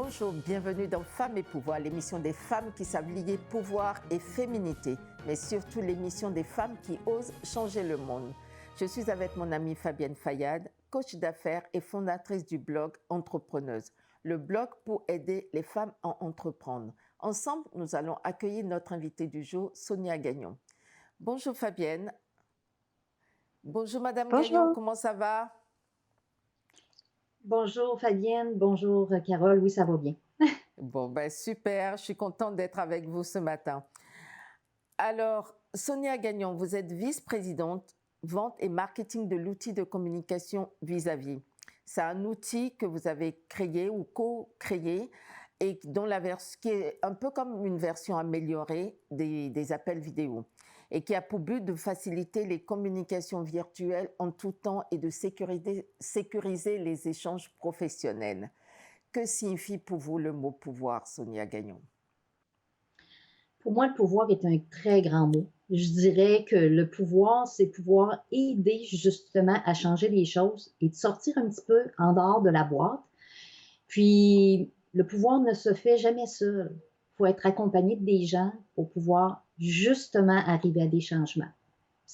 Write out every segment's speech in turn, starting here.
Bonjour, bienvenue dans Femmes et Pouvoir, l'émission des femmes qui savent lier pouvoir et féminité, mais surtout l'émission des femmes qui osent changer le monde. Je suis avec mon amie Fabienne Fayad, coach d'affaires et fondatrice du blog Entrepreneuse, le blog pour aider les femmes à entreprendre. Ensemble, nous allons accueillir notre invitée du jour, Sonia Gagnon. Bonjour Fabienne. Bonjour Madame Gagnon, Bonjour. comment ça va? Bonjour Fabienne, bonjour Carole, oui ça va bien. Bon, ben super, je suis contente d'être avec vous ce matin. Alors, Sonia Gagnon, vous êtes vice-présidente vente et marketing de l'outil de communication Vis-à-vis. C'est un outil que vous avez créé ou co-créé et dont qui est un peu comme une version améliorée des appels vidéo et qui a pour but de faciliter les communications virtuelles en tout temps et de sécuriser les échanges professionnels. Que signifie pour vous le mot pouvoir, Sonia Gagnon? Pour moi, le pouvoir est un très grand mot. Je dirais que le pouvoir, c'est pouvoir aider justement à changer les choses et de sortir un petit peu en dehors de la boîte. Puis, le pouvoir ne se fait jamais seul. Il faut être accompagné de des gens pour pouvoir justement arriver à des changements.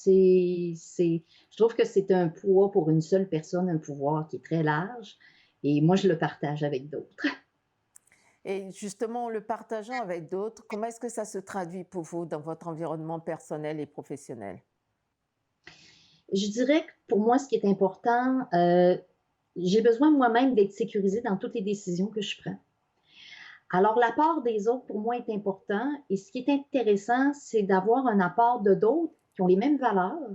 Je trouve que c'est un poids pour une seule personne, un pouvoir qui est très large. Et moi, je le partage avec d'autres. Et justement, en le partageant avec d'autres, comment est-ce que ça se traduit pour vous dans votre environnement personnel et professionnel? Je dirais que pour moi, ce qui est important, j'ai besoin moi-même d'être sécurisée dans toutes les décisions que je prends. Alors, l'apport des autres, pour moi, est important. Et ce qui est intéressant, c'est d'avoir un apport de d'autres qui ont les mêmes valeurs,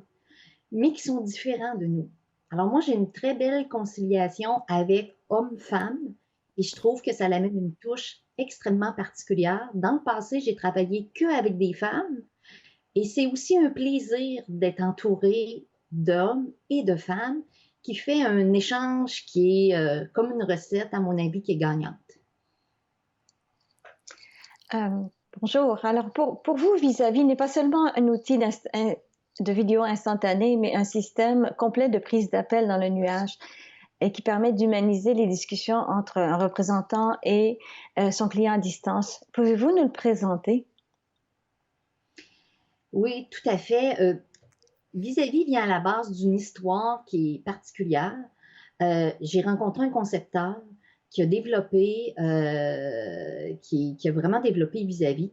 mais qui sont différents de nous. Alors, moi, j'ai une très belle conciliation avec hommes-femmes et je trouve que ça amène une touche extrêmement particulière. Dans le passé, j'ai travaillé qu'avec des femmes et c'est aussi un plaisir d'être entourée d'hommes et de femmes qui fait un échange qui est comme une recette, à mon avis, qui est gagnante. Euh, Bonjour. Alors, pour vous, Vis-à-vis n'est pas seulement un outil de vidéo instantanée, mais un système complet de prise d'appel dans le nuage et qui permet d'humaniser les discussions entre un représentant et son client à distance. Pouvez-vous nous le présenter? Oui, tout à fait. Vis-à-vis vient à la base d'une histoire qui est particulière. J'ai rencontré un concepteur qui a développé, qui a vraiment développé Vis-à-vis.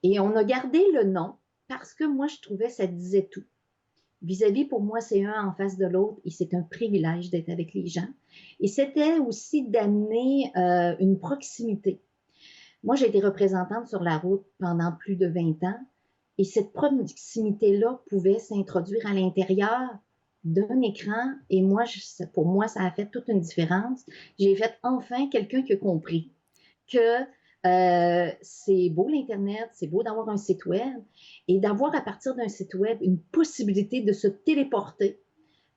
Et on a gardé le nom parce que moi, je trouvais que ça disait tout. Vis-à-vis, pour moi, c'est un en face de l'autre et c'est un privilège d'être avec les gens. Et c'était aussi d'amener une proximité. Moi, j'ai été représentante sur la route pendant plus de 20 ans et cette proximité-là pouvait s'introduire à l'intérieur d'un écran et moi, pour moi, ça a fait toute une différence. J'ai fait enfin quelqu'un qui a compris que c'est beau l'Internet, c'est beau d'avoir un site web et d'avoir à partir d'un site web une possibilité de se téléporter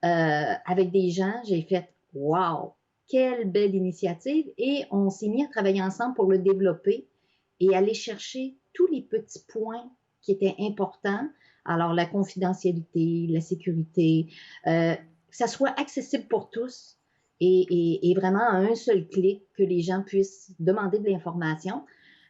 avec des gens. J'ai fait « wow, quelle belle initiative » et on s'est mis à travailler ensemble pour le développer et aller chercher tous les petits points qui étaient importants. Alors, la confidentialité, la sécurité, que ça soit accessible pour tous et vraiment à un seul clic que les gens puissent demander de l'information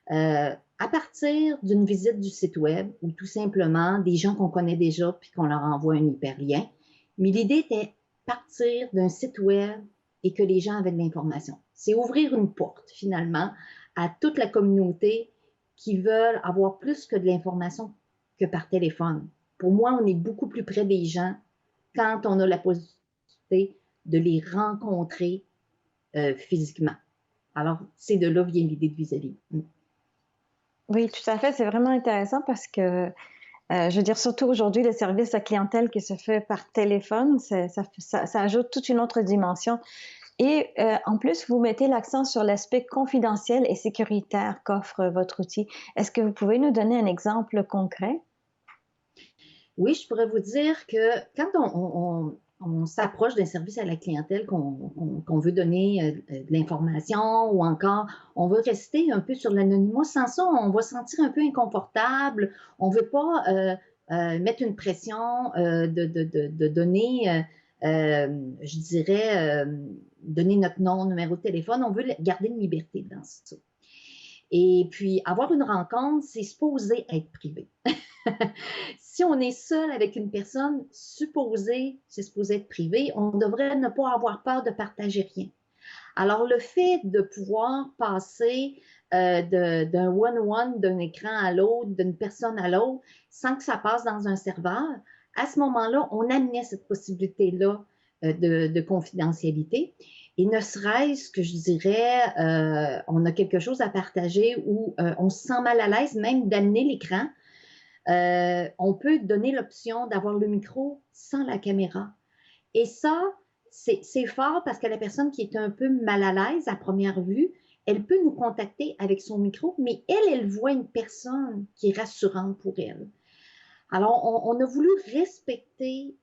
à partir d'une visite du site web ou tout simplement des gens qu'on connaît déjà puis qu'on leur envoie un hyperlien. Mais l'idée était partir d'un site web et que les gens avaient de l'information. C'est ouvrir une porte finalement à toute la communauté qui veulent avoir plus que de l'information que par téléphone. Pour moi, on est beaucoup plus près des gens quand on a la possibilité de les rencontrer physiquement. Alors, c'est de là vient l'idée de Vis-à-vis. Oui, tout à fait. C'est vraiment intéressant parce que, je veux dire, surtout aujourd'hui, le service à clientèle qui se fait par téléphone, ça ajoute toute une autre dimension. Et en plus, vous mettez l'accent sur l'aspect confidentiel et sécuritaire qu'offre votre outil. Est-ce que vous pouvez nous donner un exemple concret? Oui, je pourrais vous dire que quand on s'approche d'un service à la clientèle, qu'on veut donner de l'information ou encore on veut rester un peu sur l'anonymat, sans ça, on va se sentir un peu inconfortable. On ne veut pas mettre une pression de donner je dirais, donner notre nom, numéro de téléphone. On veut garder une liberté dans ça. Et puis, avoir une rencontre, c'est supposé être privé. Si on est seul avec une personne, c'est supposé être privé, on devrait ne pas avoir peur de partager rien. Alors, le fait de pouvoir passer d'un one-one, d'un écran à l'autre, d'une personne à l'autre, sans que ça passe dans un serveur, à ce moment-là, on amenait cette possibilité-là de confidentialité. Et ne serait-ce que, je dirais, on a quelque chose à partager où on se sent mal à l'aise, même d'amener l'écran. On peut donner l'option d'avoir le micro sans la caméra. Et ça, c'est fort parce que la personne qui est un peu mal à l'aise à première vue, elle peut nous contacter avec son micro, mais elle voit une personne qui est rassurante pour elle. Alors, on a voulu respecter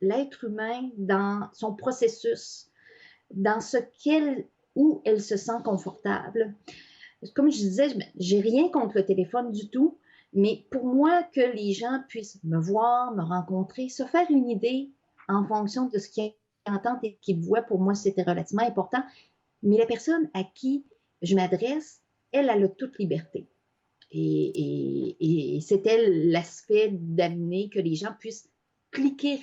l'être humain dans son processus, dans où elle se sent confortable. Comme je disais, j'ai rien contre le téléphone du tout, mais pour moi, que les gens puissent me voir, me rencontrer, se faire une idée en fonction de ce qu'ils entendent et qu'ils voient, pour moi, c'était relativement important. Mais la personne à qui je m'adresse, elle a toute liberté. Et c'était l'aspect d'amener que les gens puissent cliquer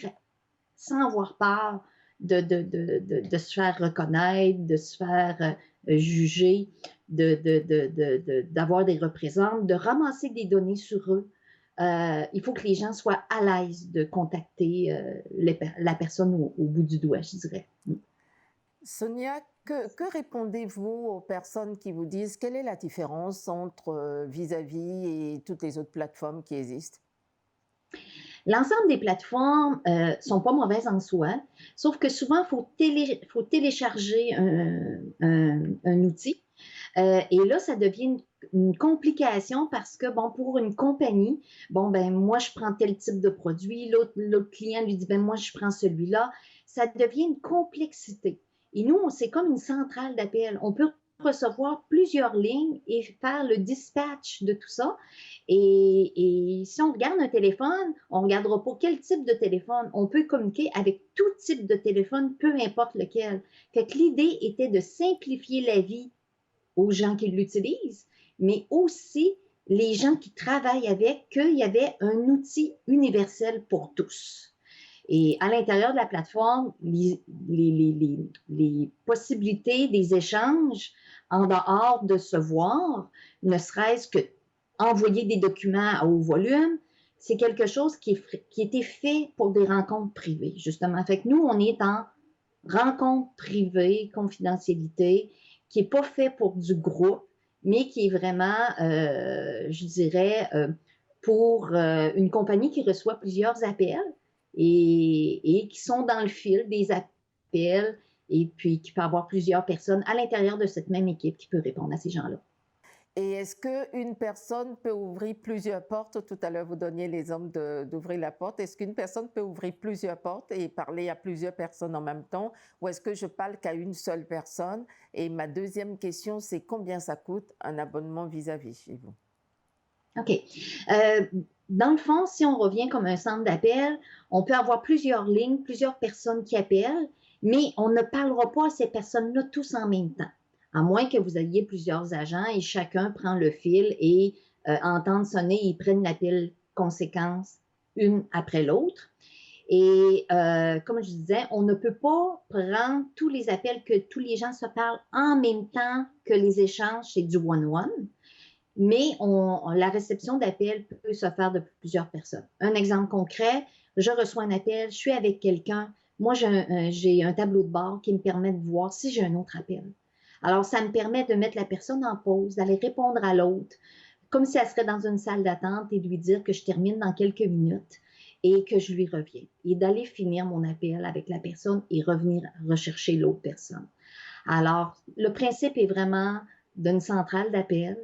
sans avoir peur de se faire reconnaître, de se faire juger, d'avoir des représentants, de ramasser des données sur eux. Il faut que les gens soient à l'aise de contacter la personne au bout du doigt, je dirais. Sonia, que répondez-vous aux personnes qui vous disent quelle est la différence entre Vis-à-vis et toutes les autres plateformes qui existent? L'ensemble des plateformes sont pas mauvaises en soi, sauf que souvent, il faut télécharger un outil. Et là, ça devient une complication parce que, bon, pour une compagnie, bon, ben moi, je prends tel type de produit, l'autre client lui dit, ben moi, je prends celui-là. Ça devient une complexité. Et nous, c'est comme une centrale d'appel. On peut recevoir plusieurs lignes et faire le dispatch de tout ça. Et si on regarde un téléphone, on ne regardera pas quel type de téléphone. On peut communiquer avec tout type de téléphone, peu importe lequel. Fait que l'idée était de simplifier la vie aux gens qui l'utilisent, mais aussi les gens qui travaillent avec, qu'il y avait un outil universel pour tous. Et à l'intérieur de la plateforme, les possibilités des échanges en dehors de se voir, ne serait-ce que envoyer des documents à haut volume, c'est quelque chose qui était fait pour des rencontres privées, justement. Fait que nous, on est en rencontre privée, confidentialité, qui n'est pas fait pour du groupe, mais qui est vraiment, je dirais, pour une compagnie qui reçoit plusieurs appels et qui sont dans le fil des appels et puis qui peut avoir plusieurs personnes à l'intérieur de cette même équipe qui peut répondre à ces gens-là. Et est-ce qu'une personne peut ouvrir plusieurs portes? Tout à l'heure, vous donniez l'exemple d'ouvrir la porte. Est-ce qu'une personne peut ouvrir plusieurs portes et parler à plusieurs personnes en même temps? Ou est-ce que je parle qu'à une seule personne? Et ma deuxième question, c'est combien ça coûte un abonnement Vis-à-vis chez vous? OK. Dans le fond, si on revient comme un centre d'appel, on peut avoir plusieurs lignes, plusieurs personnes qui appellent, mais on ne parlera pas à ces personnes-là tous en même temps. À moins que vous ayez plusieurs agents et chacun prend le fil et entend sonner, ils prennent l'appel conséquence une après l'autre. Et comme je disais, on ne peut pas prendre tous les appels que tous les gens se parlent en même temps que les échanges, c'est du one-one. Mais la réception d'appels peut se faire de plusieurs personnes. Un exemple concret, je reçois un appel, je suis avec quelqu'un, moi j'ai un tableau de bord qui me permet de voir si j'ai un autre appel. Alors, ça me permet de mettre la personne en pause, d'aller répondre à l'autre, comme si elle serait dans une salle d'attente et de lui dire que je termine dans quelques minutes et que je lui reviens. Et d'aller finir mon appel avec la personne et revenir rechercher l'autre personne. Alors, le principe est vraiment d'une centrale d'appel,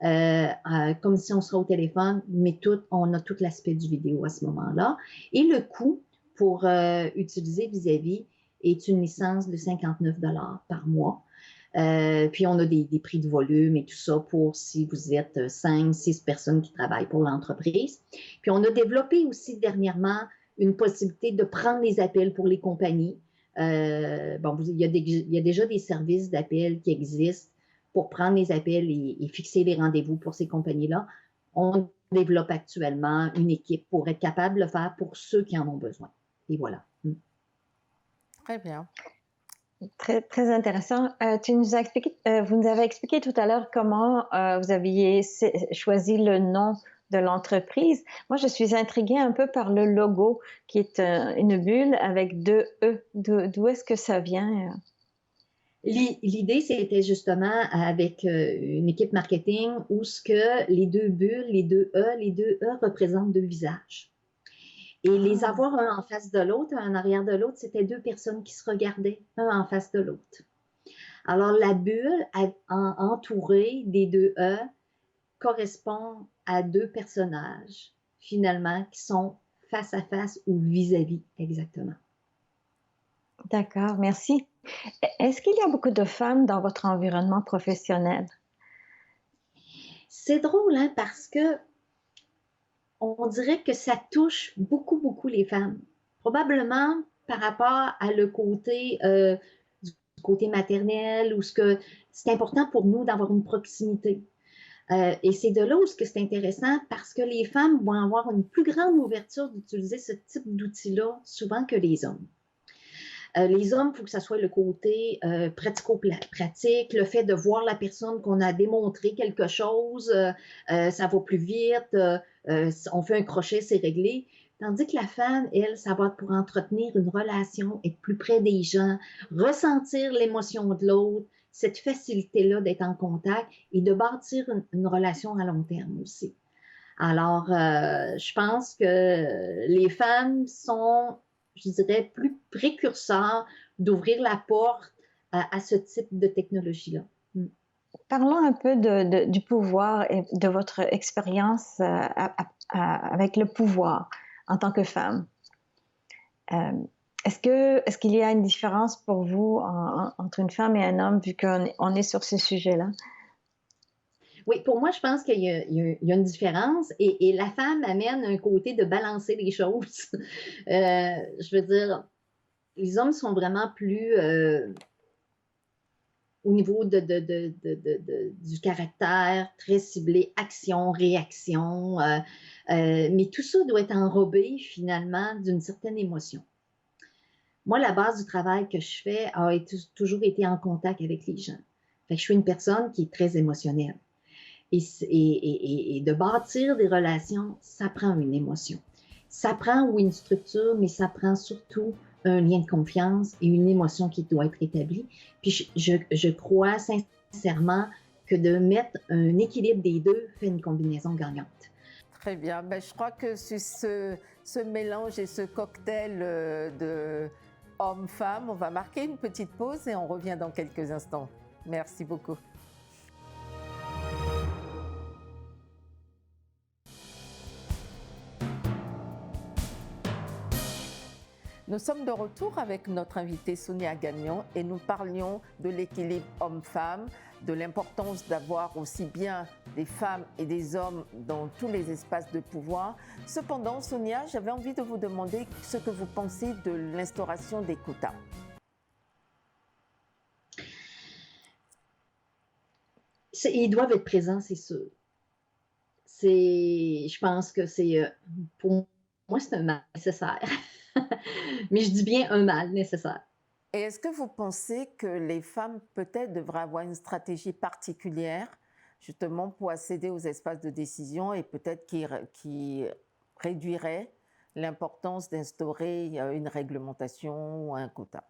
comme si on serait au téléphone, mais on a tout l'aspect du vidéo à ce moment-là. Et le coût pour utiliser Vis-à-vis est une licence de 59 $ par mois. Puis on a des prix de volume et tout ça pour si vous êtes 5, 6 personnes qui travaillent pour l'entreprise. Puis on a développé aussi dernièrement une possibilité de prendre les appels pour les compagnies. Bon, il y a déjà des services d'appel qui existent pour prendre les appels et fixer les rendez-vous pour ces compagnies-là. On développe actuellement une équipe pour être capable de le faire pour ceux qui en ont besoin. Et voilà. Très bien. Très, très intéressant. Vous nous avez expliqué tout à l'heure comment vous aviez choisi le nom de l'entreprise. Moi, je suis intriguée un peu par le logo qui est une bulle avec deux E. D'où est-ce que ça vient? L'idée, c'était justement avec une équipe marketing où ce que les deux bulles, les deux E représentent deux visages. Et les avoir un en face de l'autre, un en arrière de l'autre, c'était deux personnes qui se regardaient, un en face de l'autre. Alors, la bulle entourée des deux E correspond à deux personnages, finalement, qui sont face à face ou vis-à-vis, exactement. D'accord, merci. Est-ce qu'il y a beaucoup de femmes dans votre environnement professionnel? C'est drôle, hein, parce que on dirait que ça touche beaucoup, beaucoup les femmes. Probablement par rapport à du côté maternel ou ce que c'est important pour nous d'avoir une proximité. Et c'est de là où c'est intéressant parce que les femmes vont avoir une plus grande ouverture d'utiliser ce type d'outils-là souvent que les hommes. Les hommes, il faut que ça soit le côté pratico-pratique, le fait de voir la personne qu'on a démontré quelque chose, ça va plus vite, on fait un crochet, c'est réglé. Tandis que la femme, elle, ça va être pour entretenir une relation, être plus près des gens, ressentir l'émotion de l'autre, cette facilité-là d'être en contact et de bâtir une relation à long terme aussi. Alors, je pense que les femmes sont, je dirais, plus précurseurs d'ouvrir la porte à ce type de technologie-là. Parlons un peu du pouvoir et de votre expérience avec le pouvoir en tant que femme. Est-ce qu'il y a une différence pour vous entre une femme et un homme vu qu'on est sur ce sujet-là? Oui, pour moi, je pense qu'il y a une différence et la femme amène un côté de balancer les choses. Je veux dire, les hommes sont vraiment plus au niveau du caractère, très ciblé, action, réaction, mais tout ça doit être enrobé finalement d'une certaine émotion. Moi, la base du travail que je fais a toujours été en contact avec les gens. Fait que je suis une personne qui est très émotionnelle. Et de bâtir des relations, ça prend une émotion. Ça prend, oui, une structure, mais ça prend surtout un lien de confiance et une émotion qui doit être établie. Puis je crois sincèrement que de mettre un équilibre des deux fait une combinaison gagnante. Très bien. Ben, je crois que sur ce mélange et ce cocktail de hommes-femmes, on va marquer une petite pause et on revient dans quelques instants. Merci beaucoup. Nous sommes de retour avec notre invitée Sonia Gagnon et nous parlions de l'équilibre homme-femme, de l'importance d'avoir aussi bien des femmes et des hommes dans tous les espaces de pouvoir. Cependant, Sonia, j'avais envie de vous demander ce que vous pensez de l'instauration des quotas. Ils doivent être présents, c'est sûr. Je pense que pour moi, c'est un mal nécessaire. Mais je dis bien un mal nécessaire. Et est-ce que vous pensez que les femmes peut-être devraient avoir une stratégie particulière justement pour accéder aux espaces de décision et peut-être qui réduirait l'importance d'instaurer une réglementation ou un quota?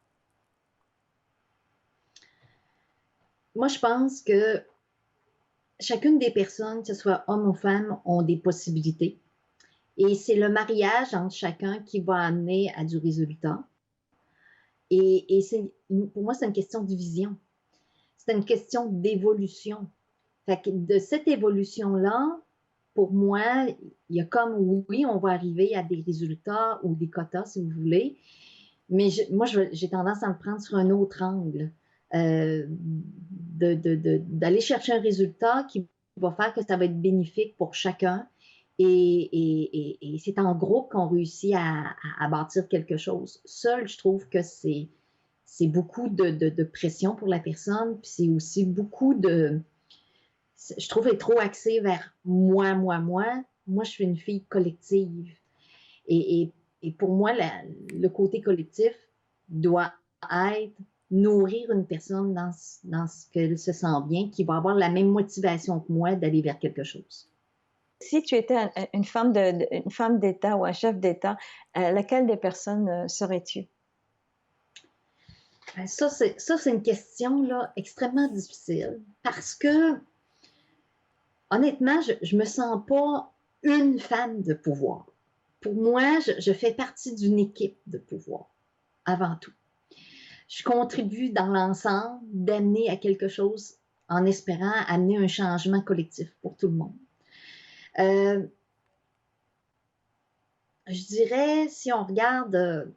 Moi, je pense que chacune des personnes, que ce soit homme ou femme, ont des possibilités. Et c'est le mariage entre chacun qui va amener à du résultat. Et pour moi, c'est une question de vision. C'est une question d'évolution. Fait que de cette évolution-là, pour moi, il y a comme, oui, on va arriver à des résultats ou des quotas, si vous voulez, mais moi, j'ai tendance à le prendre sur un autre angle, d'aller chercher un résultat qui va faire que ça va être bénéfique pour chacun Et c'est en groupe qu'on réussit à bâtir quelque chose. Seul, je trouve que c'est beaucoup de pression pour la personne, puis c'est aussi beaucoup je trouve, être trop axé vers moi, moi, moi. Moi, je suis une fille collective. Et, et, et pour moi, le côté collectif doit être nourrir une personne dans ce qu'elle se sent bien, qui va avoir la même motivation que moi d'aller vers quelque chose. Si tu étais une femme une femme d'État ou un chef d'État, laquelle des personnes serais-tu? Ça, c'est une question là, extrêmement difficile parce que, honnêtement, je ne me sens pas une femme de pouvoir. Pour moi, je fais partie d'une équipe de pouvoir, avant tout. Je contribue dans l'ensemble d'amener à quelque chose en espérant amener un changement collectif pour tout le monde. Je dirais, si on regarde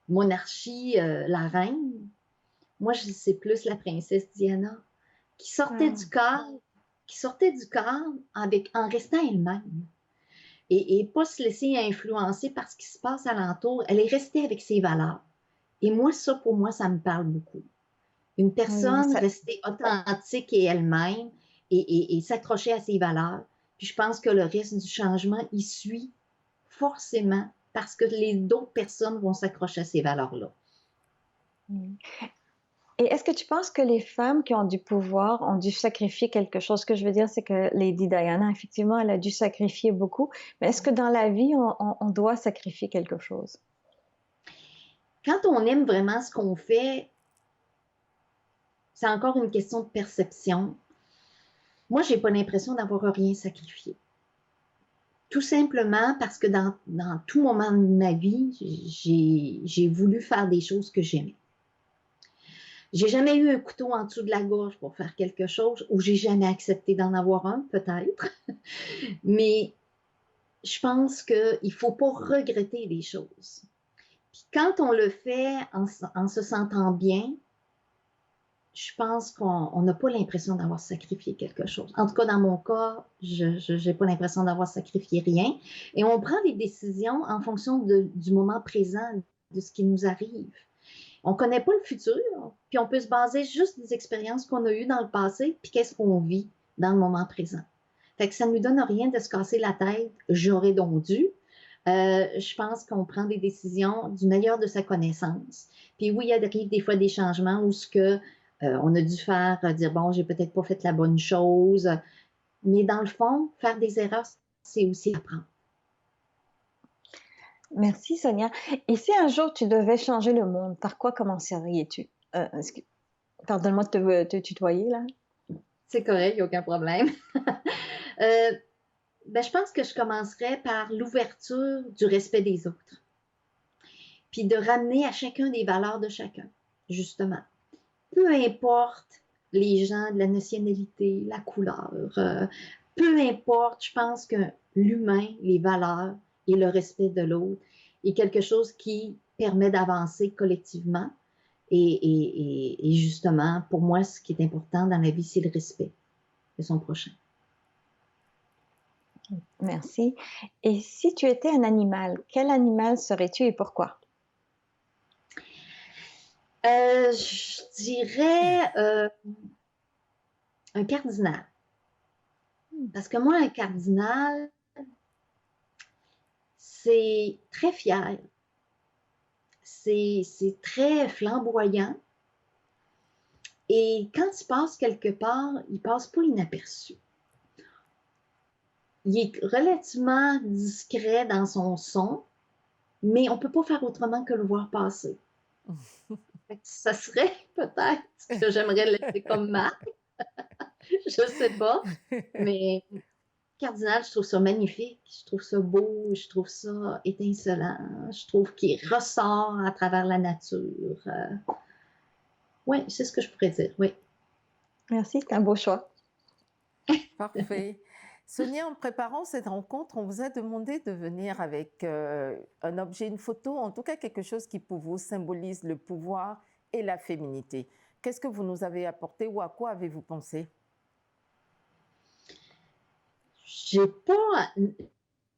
monarchie, la reine, moi, c'est plus la princesse Diana qui sortait du corps, en restant elle-même et pas se laisser influencer par ce qui se passe alentour. Elle est restée avec ses valeurs. Et moi, ça, pour moi, ça me parle beaucoup. Une Oui, personne rester authentique et elle-même et s'accrocher à ses valeurs. Puis je pense que le reste du changement, il suit forcément parce que d'autres personnes vont s'accrocher à ces valeurs-là. Et est-ce que tu penses que les femmes qui ont du pouvoir ont dû sacrifier quelque chose? Ce que je veux dire, c'est que Lady Diana, effectivement, elle a dû sacrifier beaucoup. Mais est-ce que dans la vie, on doit sacrifier quelque chose? Quand on aime vraiment ce qu'on fait, c'est encore une question de perception. Moi, je n'ai pas l'impression d'avoir rien sacrifié. Tout simplement parce que dans tout moment de ma vie, j'ai voulu faire des choses que j'aimais. J'ai jamais eu un couteau en dessous de la gorge pour faire quelque chose, ou j'ai jamais accepté d'en avoir un, peut-être. Mais je pense qu'il ne faut pas regretter les choses. Puis quand on le fait en se sentant bien, je pense qu'on n'a pas l'impression d'avoir sacrifié quelque chose. En tout cas, dans mon cas, je n'ai pas l'impression d'avoir sacrifié rien. Et on prend des décisions en fonction du moment présent, de ce qui nous arrive. On ne connaît pas le futur, puis on peut se baser juste des expériences qu'on a eues dans le passé, puis qu'est-ce qu'on vit dans le moment présent. Fait que ça ne nous donne rien de se casser la tête, j'aurais donc dû. Je pense qu'on prend des décisions du meilleur de sa connaissance. Puis oui, il arrive des fois des changements où on a dû dire, bon, j'ai peut-être pas fait la bonne chose. Mais dans le fond, faire des erreurs, c'est aussi apprendre. Merci, Sonia. Et si un jour tu devais changer le monde, par quoi commencerais-tu? Pardonne-moi de te tutoyer, là. C'est correct, il n'y a aucun problème. Je pense que je commencerais par l'ouverture du respect des autres. Puis de ramener à chacun des valeurs de chacun, justement. Peu importe les gens de la nationalité, la couleur, peu importe, je pense que l'humain, les valeurs et le respect de l'autre est quelque chose qui permet d'avancer collectivement. Et justement, pour moi, ce qui est important dans la vie, c'est le respect de son prochain. Merci. Et si tu étais un animal, quel animal serais-tu et pourquoi? Je dirais un cardinal. Parce que moi, un cardinal, c'est très fier. C'est très flamboyant. Et quand il passe quelque part, il ne passe pas inaperçu. Il est relativement discret dans son son, mais on ne peut pas faire autrement que le voir passer. Ça serait peut-être ce que j'aimerais laisser comme marque. Je ne sais pas. Mais cardinal, je trouve ça magnifique. Je trouve ça beau. Je trouve ça étincelant. Je trouve qu'il ressort à travers la nature. Oui, c'est ce que je pourrais dire. Oui. Merci, c'est un beau choix. Parfait. Sonia, en préparant cette rencontre, on vous a demandé de venir avec un objet, une photo, en tout cas quelque chose qui pour vous symbolise le pouvoir et la féminité. Qu'est-ce que vous nous avez apporté ou à quoi avez-vous pensé? J'ai pas,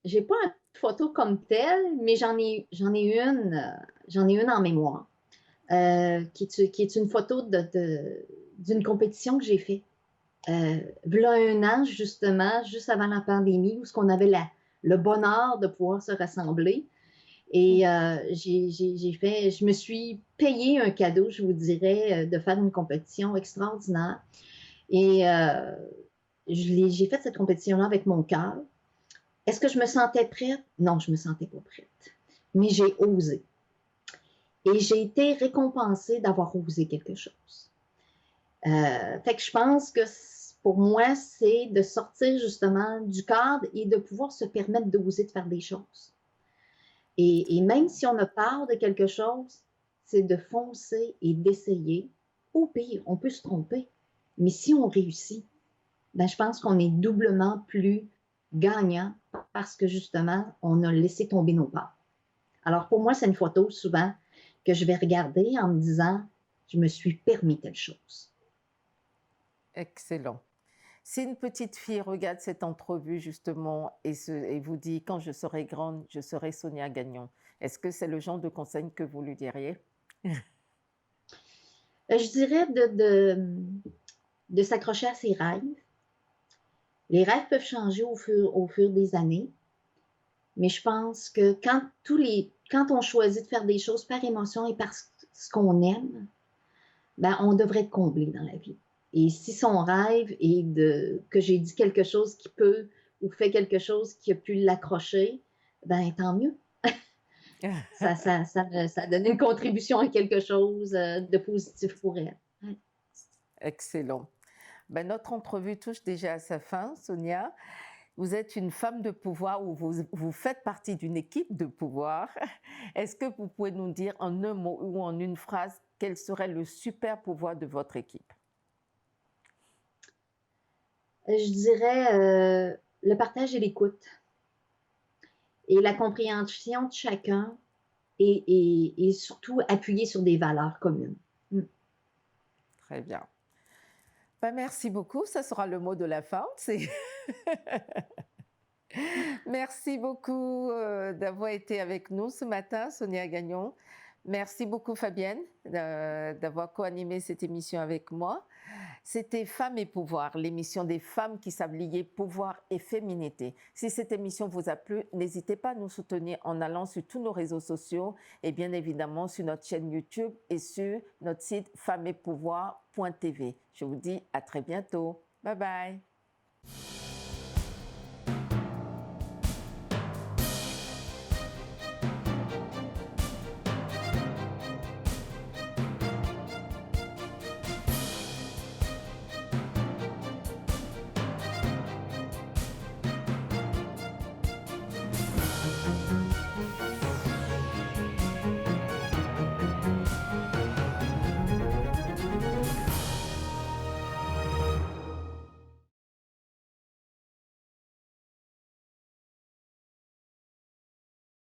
j'ai pas une photo comme telle, mais j'en ai une en mémoire, qui est une photo d'une compétition que j'ai faite. V'là un an, justement, juste avant la pandémie, où ce qu'on avait le bonheur de pouvoir se rassembler. Et je me suis payé un cadeau, je vous dirais, de faire une compétition extraordinaire. Et j'ai fait cette compétition-là avec mon cœur. Est-ce que je me sentais prête? Non, je ne me sentais pas prête. Mais j'ai osé. Et j'ai été récompensée d'avoir osé quelque chose. Fait que je pense que pour moi, c'est de sortir justement du cadre et de pouvoir se permettre d'oser de faire des choses. Et même si on a peur de quelque chose, c'est de foncer et d'essayer. Au pire, on peut se tromper. Mais si on réussit, ben, je pense qu'on est doublement plus gagnant parce que justement, on a laissé tomber nos peurs. Alors pour moi, c'est une photo souvent que je vais regarder en me disant, je me suis permis telle chose. Excellent. Si une petite fille regarde cette entrevue justement et vous dit quand je serai grande, je serai Sonia Gagnon, est-ce que c'est le genre de conseil que vous lui diriez? Je dirais de s'accrocher à ses rêves. Les rêves peuvent changer au fur des années, mais je pense que quand on choisit de faire des choses par émotion et par ce qu'on aime, ben, on devrait être comblé dans la vie. Et si son rêve est que j'ai dit quelque chose qui peut ou fait quelque chose qui a pu l'accrocher, ben tant mieux. Ça a donné une contribution à quelque chose de positif pour elle. Ouais. Excellent. Ben, notre entrevue touche déjà à sa fin, Sonia. Vous êtes une femme de pouvoir ou vous faites partie d'une équipe de pouvoir. Est-ce que vous pouvez nous dire en un mot ou en une phrase quel serait le super pouvoir de votre équipe? Je dirais le partage et l'écoute et la compréhension de chacun et surtout appuyer sur des valeurs communes. Mm. Très bien. Ben, merci beaucoup, ça sera le mot de la fin. Merci beaucoup d'avoir été avec nous ce matin, Sonia Gagnon. Merci beaucoup, Fabienne, d'avoir co-animé cette émission avec moi. C'était Femmes et Pouvoir, l'émission des femmes qui savent lier pouvoir et féminité. Si cette émission vous a plu, n'hésitez pas à nous soutenir en allant sur tous nos réseaux sociaux et bien évidemment sur notre chaîne YouTube et sur notre site femmesetpouvoir.tv. Je vous dis à très bientôt. Bye bye.